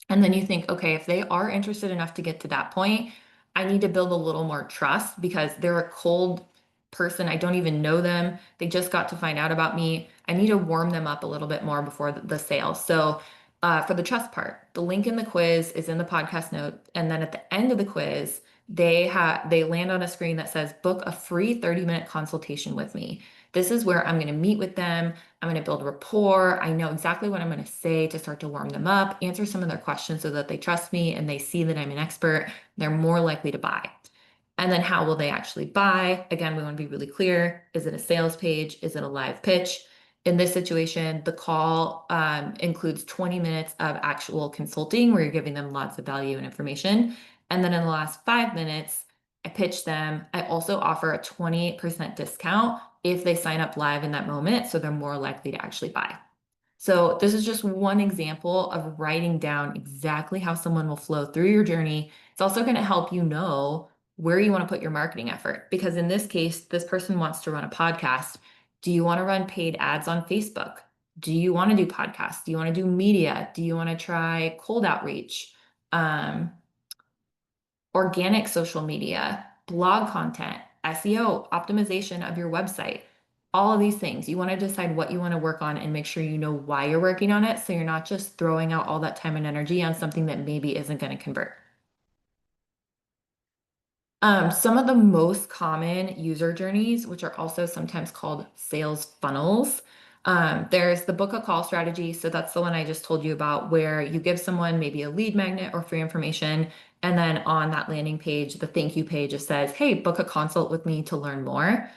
And then you think, okay, if they are interested enough to get to that point, I need to build a little more trust because they're a cold person. I don't even know them. They just got to find out about me. I need to warm them up a little bit more before the sale. So, for the trust part, the link in the quiz is in the podcast note. And then at the end of the quiz, they land on a screen that says book a free 30-minute consultation with me. This is where I'm going to meet with them. I'm going to build rapport. I know exactly what I'm going to say to start to warm them up, answer some of their questions so that they trust me and they see that I'm an expert. They're more likely to buy. And then how will they actually buy? Again, we want to be really clear. Is it a sales page? Is it a live pitch? In this situation, the call includes 20 minutes of actual consulting where you're giving them lots of value and information. And then in the last 5 minutes, I pitch them. I also offer a 20% discount if they sign up live in that moment, so they're more likely to actually buy. So this is just one example of writing down exactly how someone will flow through your journey. It's also going to help you know where you want to put your marketing effort. Because in this case, this person wants to run a podcast. Do you want to run paid ads on Facebook? Do you want to do podcasts? Do you want to do media? Do you want to try cold outreach? Organic social media, blog content, SEO, optimization of your website, all of these things. You want to decide what you want to work on and make sure you know why you're working on it. So you're not just throwing out all that time and energy on something that maybe isn't going to convert. Some of the most common user journeys, which are also sometimes called sales funnels. There's the book a call strategy. So that's the one I just told you about, where you give someone maybe a lead magnet or free information. And then on that landing page, the thank you page, it says, hey, book a consult with me to learn more.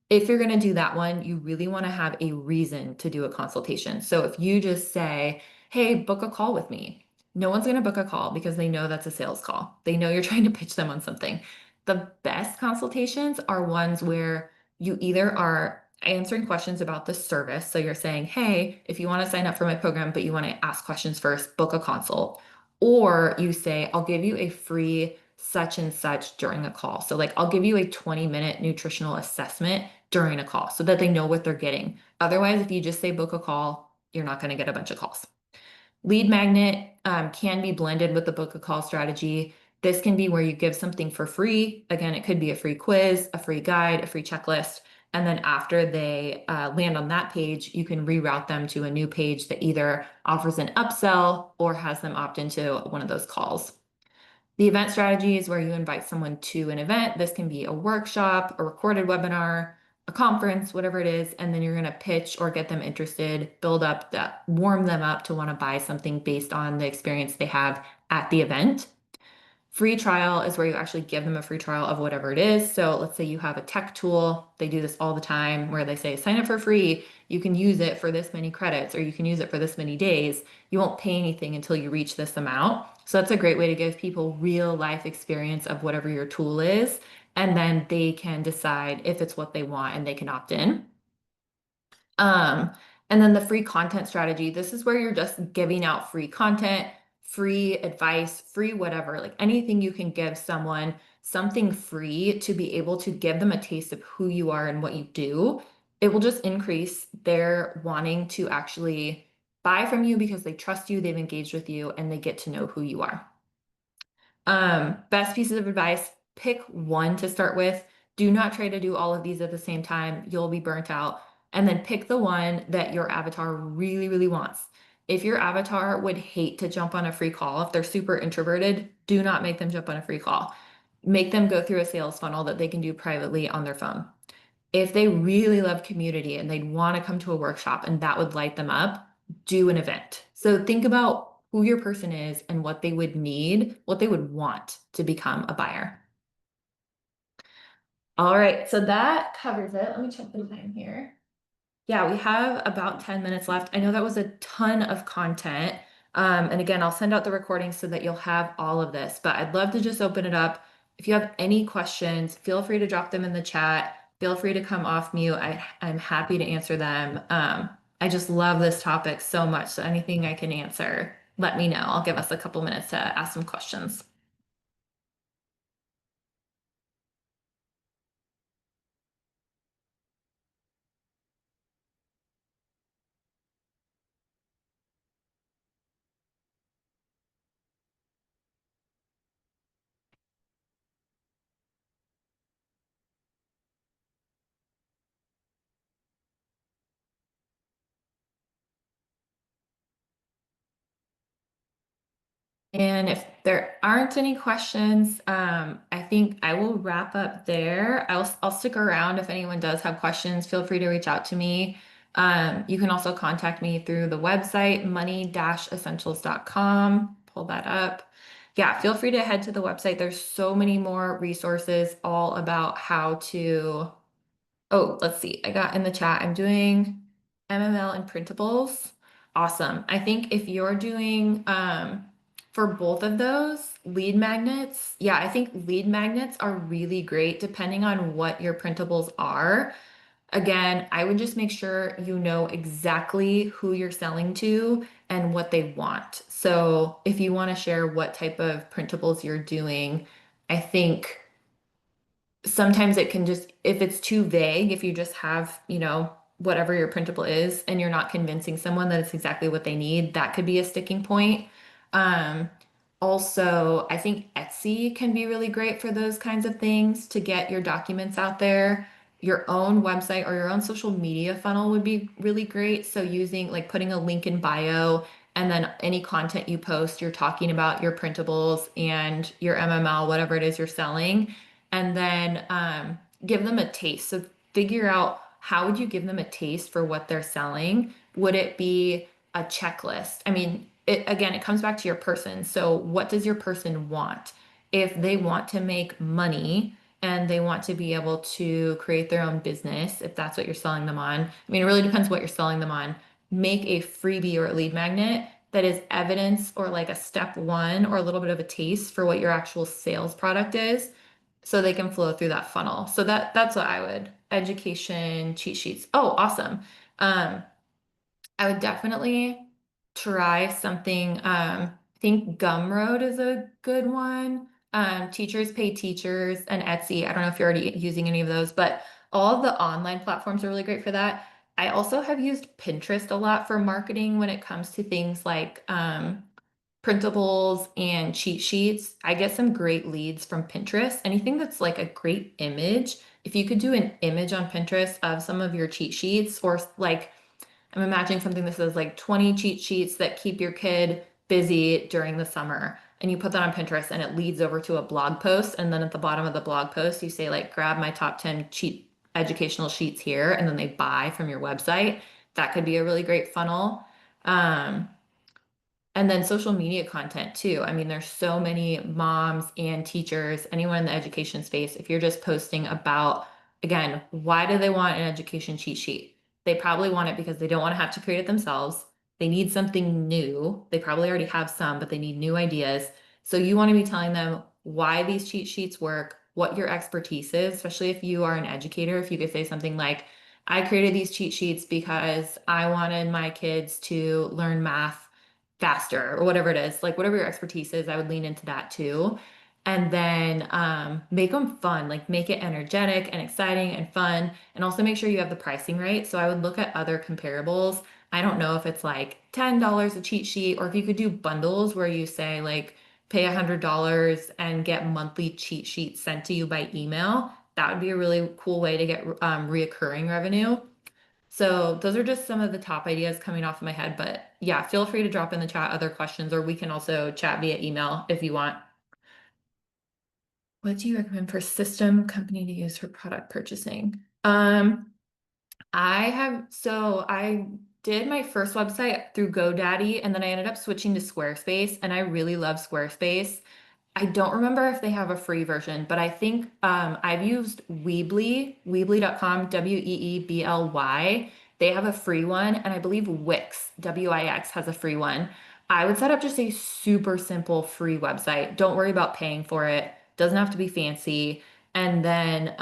If you're going to do that one, you really want to have a reason to do a consultation. So if you just say, hey, book a call with me, no one's going to book a call because they know that's a sales call. They know you're trying to pitch them on something. The best consultations are ones where you either are answering questions about the service. So you're saying, hey, if you want to sign up for my program, but you want to ask questions first, book a consult. Or you say, I'll give you a free such and such during a call. So, like, I'll give you a 20-minute nutritional assessment during a call so that they know what they're getting. Otherwise, if you just say book a call, you're not going to get a bunch of calls. Lead magnet can be blended with the book a call strategy. This can be where you give something for free. Again, it could be a free quiz, a free guide, a free checklist. And then after they land on that page, you can reroute them to a new page that either offers an upsell or has them opt into one of those calls. The event strategy is where you invite someone to an event. This can be a workshop, a recorded webinar, a conference, whatever it is, and then you're going to pitch or get them interested, build up that, warm them up to want to buy something based on the experience they have at the event. Free trial is where you actually give them a free trial of whatever it is. So let's say you have a tech tool. They do this all the time where they say, sign up for free. You can use it for this many credits or you can use it for this many days. You won't pay anything until you reach this amount. So that's a great way to give people real life experience of whatever your tool is. And then they can decide if it's what they want and they can opt in. Um, and then the free content strategy, this is where you're just giving out free content, free advice, free whatever, like anything you can give someone something free to be able to give them a taste of who you are and what you do. It will just increase their wanting to actually buy from you because they trust you, they've engaged with you, and they get to know who you are. Best pieces of advice, pick one to start with. Do not try to do all of these at the same time. You'll be burnt out. And then pick the one that your avatar really, really wants. If your avatar would hate to jump on a free call, if they're super introverted, do not make them jump on a free call. Make them go through a sales funnel that they can do privately on their phone. If they really love community and they'd want to come to a workshop and that would light them up, do an event. So think about who your person is and what they would need, what they would want to become a buyer. All right, so that covers it. Let me check the time here. Yeah, we have about 10 minutes left. I know that was a ton of content. And again, I'll send out the recording so that you'll have all of this, but I'd love to just open it up. If you have any questions, feel free to drop them in the chat. Feel free to come off mute. I'm happy to answer them. I just love this topic so much. So anything I can answer, let me know. I'll give us a couple minutes to ask some questions. And if there aren't any questions, I think I will wrap up there. I'll stick around if anyone does have questions. Feel free to reach out to me. You can also contact me through the website, money-essentials.com. Pull that up. Yeah, feel free to head to the website. There's so many more resources all about how to. Oh, let's see. I got in the chat. I'm doing MML and printables. Awesome. I think if you're doing for both of those lead magnets, yeah, I think lead magnets are really great depending on what your printables are. Again, I would just make sure you know exactly who you're selling to and what they want. So if you want to share what type of printables you're doing, I think sometimes it can just, if it's too vague, if you just have, whatever your printable is and you're not convincing someone that it's exactly what they need, that could be a sticking point. Um, Also, I think Etsy can be really great for those kinds of things to get your documents out there. Your own website or your own social media funnel would be really great. So using like putting a link in bio and then any content you post, you're talking about your printables and your MML, whatever it is you're selling, and then give them a taste. So figure out how would you give them a taste for what they're selling? Would it be a checklist? I mean, it comes back to your person. So what does your person want? If they want to make money and they want to be able to create their own business, if that's what you're selling them on, I mean, it really depends what you're selling them on. Make a freebie or a lead magnet that is evidence or like a step one or a little bit of a taste for what your actual sales product is. so they can flow through that funnel. So that's what I would education cheat sheets. Oh, awesome. Um, I would definitely try something. I think Gumroad is a good one. Teachers Pay Teachers and Etsy. I don't know if you're already using any of those, but all of the online platforms are really great for that. I also have used Pinterest a lot for marketing when it comes to things like printables and cheat sheets. I get some great leads from Pinterest. Anything that's like a great image. If you could do an image on Pinterest of some of your cheat sheets, or like I'm imagining something that says like 20 cheat sheets that keep your kid busy during the summer. And you put that on Pinterest and it leads over to a blog post. And then at the bottom of the blog post, you say, like, grab my top 10 cheat educational sheets here. And then they buy from your website. That could be a really great funnel. Um, and then social media content too. I mean, there's so many moms and teachers, anyone in the education space. If you're just posting about, again, why do they want an education cheat sheet? They probably want it because they don't want to have to create it themselves. They need something new. They probably already have some, but they need new ideas. So you want to be telling them why these cheat sheets work, what your expertise is, especially if you are an educator. If you could say something like, I created these cheat sheets because I wanted my kids to learn math faster or whatever it is, like whatever your expertise is, I would lean into that too. And then make them fun, like make it energetic and exciting and fun. And also make sure you have the pricing right. So I would look at other comparables. I don't know if it's like $10 a cheat sheet, or if you could do bundles where you say like pay $100 and get monthly cheat sheets sent to you by email. That would be a really cool way to get reoccurring revenue. So those are just some of the top ideas coming off of my head. But yeah, feel free to drop in the chat other questions, or we can also chat via email if you want. What do you recommend for system company to use for product purchasing? I did my first website through GoDaddy, and then I ended up switching to Squarespace, and I really love Squarespace. I don't remember if they have a free version, but I think I've used Weebly, Weebly.com, Weebly. They have a free one, and I believe Wix, Wix, has a free one. I would set up just a super simple free website. Don't worry about paying for it. Doesn't have to be fancy. And then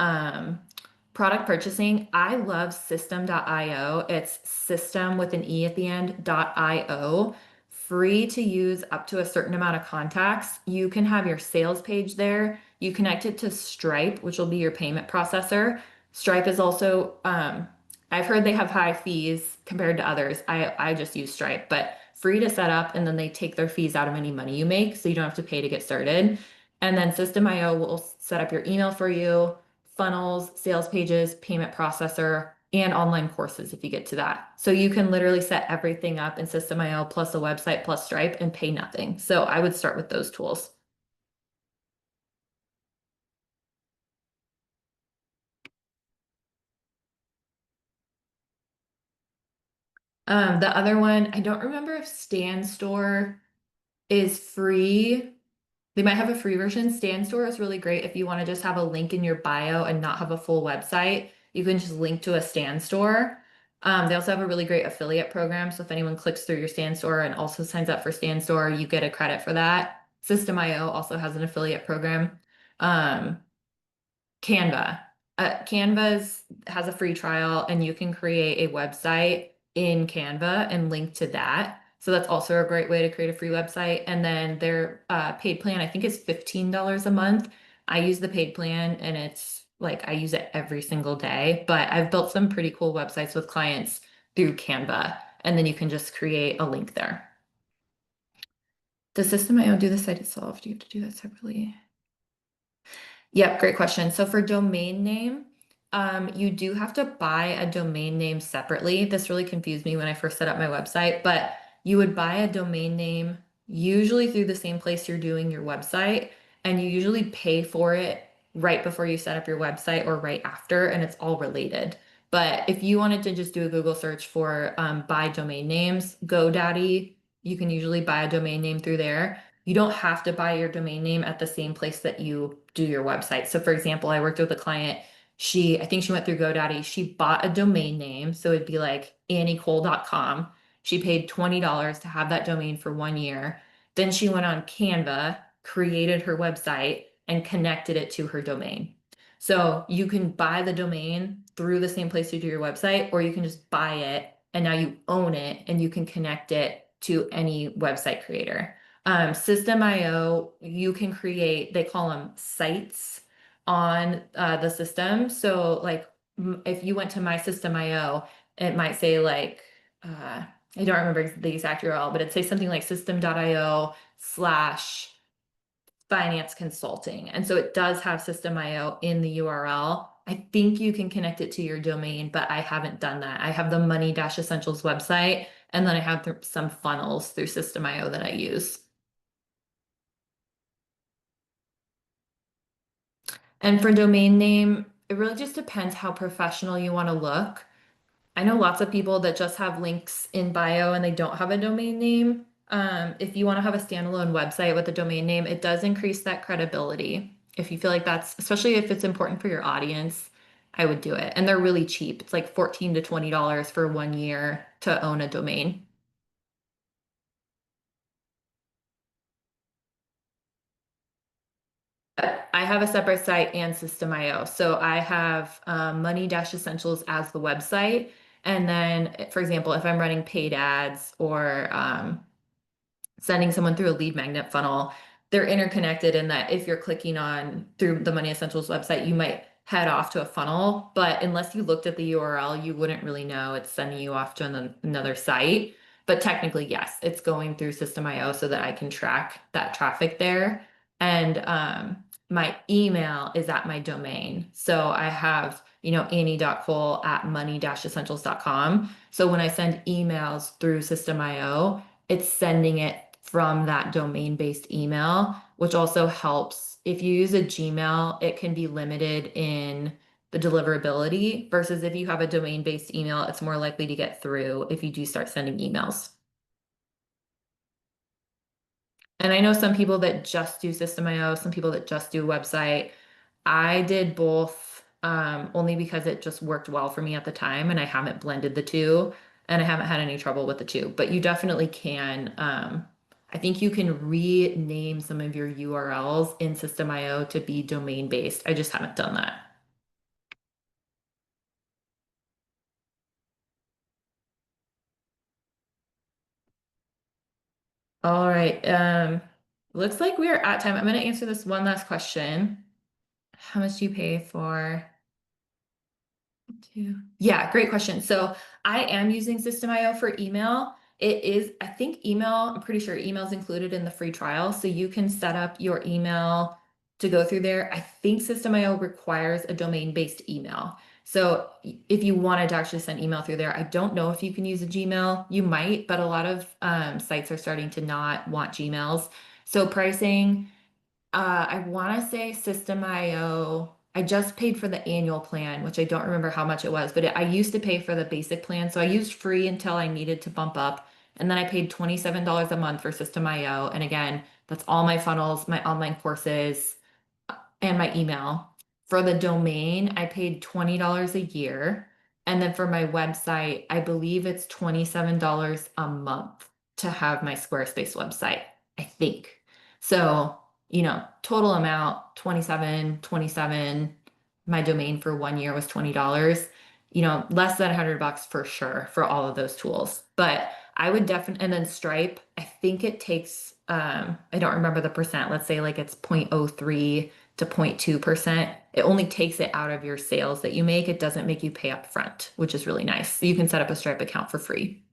product purchasing, I love system.io. It's system with an E at the end, .io. Free to use up to a certain amount of contacts. You can have your sales page there. You connect it to Stripe, which will be your payment processor. Stripe is also, I've heard they have high fees compared to others. I just use Stripe, but free to set up, and then they take their fees out of any money you make, so you don't have to pay to get started. And then System.io will set up your email for you, funnels, sales pages, payment processor, and online courses if you get to that. So you can literally set everything up in System.io plus a website plus Stripe and pay nothing. So I would start with those tools. The other one, I don't remember if Stan Store is free. They might have a free version. Stan Store is really great if you want to just have a link in your bio and not have a full website. You can just link to a Stan Store. They also have a really great affiliate program. So if anyone clicks through your Stan Store and also signs up for Stan Store, you get a credit for that. System.io also has an affiliate program. Um, Canva. Canva's has a free trial, and you can create a website in Canva and link to that. So that's also a great way to create a free website. And then their paid plan, I think, is $15 a month. I use the paid plan, and it's like I use it every single day. But I've built some pretty cool websites with clients through Canva, and then you can just create a link there. Does System.io do the site itself? Do you have to do that separately? Yep, great question. So for domain name, you do have to buy a domain name separately. This really confused me when I first set up my website, but you would buy a domain name usually through the same place you're doing your website, and you usually pay for it right before you set up your website or right after, and it's all related. But if you wanted to just do a Google search for buy domain names, GoDaddy, you can usually buy a domain name through there. You don't have to buy your domain name at the same place that you do your website. So for example, I worked with a client. I think she went through GoDaddy. She bought a domain name. So it'd be like anniecole.com. She paid $20 to have that domain for 1 year. Then she went on Canva, created her website, and connected it to her domain. So you can buy the domain through the same place you do your website, or you can just buy it and now you own it and you can connect it to any website creator. System.io, you can create, they call them sites on the system. So like if you went to my system.io, it might say like, I don't remember the exact URL, but it'd say something like system.io slash finance consulting. And so it does have system.io in the URL. I think you can connect it to your domain, but I haven't done that. I have the Money Dash Essentials website, and then I have some funnels through system.io that I use. And for domain name, it really just depends how professional you want to look. I know lots of people that just have links in bio and they don't have a domain name. If you want to have a standalone website with a domain name, it does increase that credibility. If you feel like that's, especially if it's important for your audience, I would do it. And they're really cheap. It's like $14 to $20 for 1 year to own a domain. I have a separate site and System.io. So I have Money Dash Essentials as the website. And then, for example, if I'm running paid ads or sending someone through a lead magnet funnel, they're interconnected in that if you're clicking on through the Money Essentials website, you might head off to a funnel, but unless you looked at the URL, you wouldn't really know it's sending you off to another site. But technically, yes, it's going through System.io so that I can track that traffic there. And my email is at my domain. So I have, Annie.Cole at money-essentials.com. So when I send emails through System.io, it's sending it from that domain-based email, which also helps. If you use a Gmail, it can be limited in the deliverability versus if you have a domain-based email, it's more likely to get through if you do start sending emails. And I know some people that just do System.io, some people that just do a website. I did both only because it just worked well for me at the time, and I haven't blended the two, and I haven't had any trouble with the two. But you definitely can. I think you can rename some of your URLs in System.io to be domain based. I just haven't done that. All right. Looks like we're at time. I'm going to answer this one last question. How much do you pay for? Yeah, great question. So I am using System.io for email. It is, I think email, I'm pretty sure email is included in the free trial. So you can set up your email to go through there. I think System.io requires a domain-based email. So if you wanted to actually send email through there, I don't know if you can use a Gmail. You might, but a lot of sites are starting to not want Gmails. So pricing. I want to say System.io. I just paid for the annual plan, which I don't remember how much it was, but I used to pay for the basic plan. So I used free until I needed to bump up. And then I paid $27 a month for System.io. And again, that's all my funnels, my online courses, and my email. For the domain, I paid $20 a year. And then for my website, I believe it's $27 a month to have my Squarespace website, I think. So, total amount 27. My domain for 1 year was $20. Less than $100 for sure for all of those tools. But I would definitely, and then Stripe, I think it takes, I don't remember the percent. Let's say like it's 0.03 to 0.2%. It only takes it out of your sales that you make. It doesn't make you pay up front, which is really nice. So you can set up a Stripe account for free.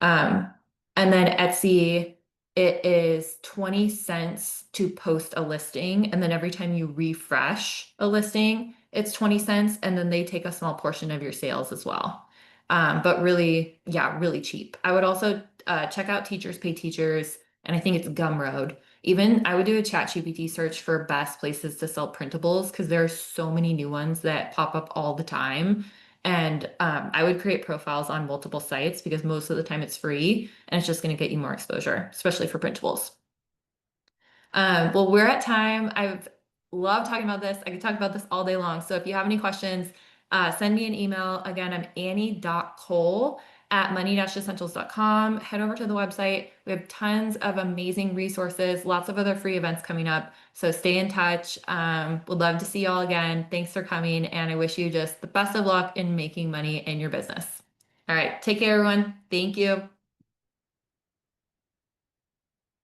Um, and then Etsy, it is 20 cents to post a listing. And then every time you refresh a listing, it's 20 cents. And then they take a small portion of your sales as well. But really, yeah, really cheap. I would also check out Teachers Pay Teachers, and I think it's Gumroad. Even I would do a ChatGPT search for best places to sell printables because there are so many new ones that pop up all the time. And I would create profiles on multiple sites because most of the time it's free and it's just going to get you more exposure, especially for printables. Well, we're at time. I've loved talking about this. I could talk about this all day long. So if you have any questions, send me an email. Again, I'm Annie.Cole at money-essentials.com. Head over to the website. We have tons of amazing resources, lots of other free events coming up. So stay in touch. Would love to see y'all again. Thanks for coming. And I wish you just the best of luck in making money in your business. All right. Take care, everyone. Thank you.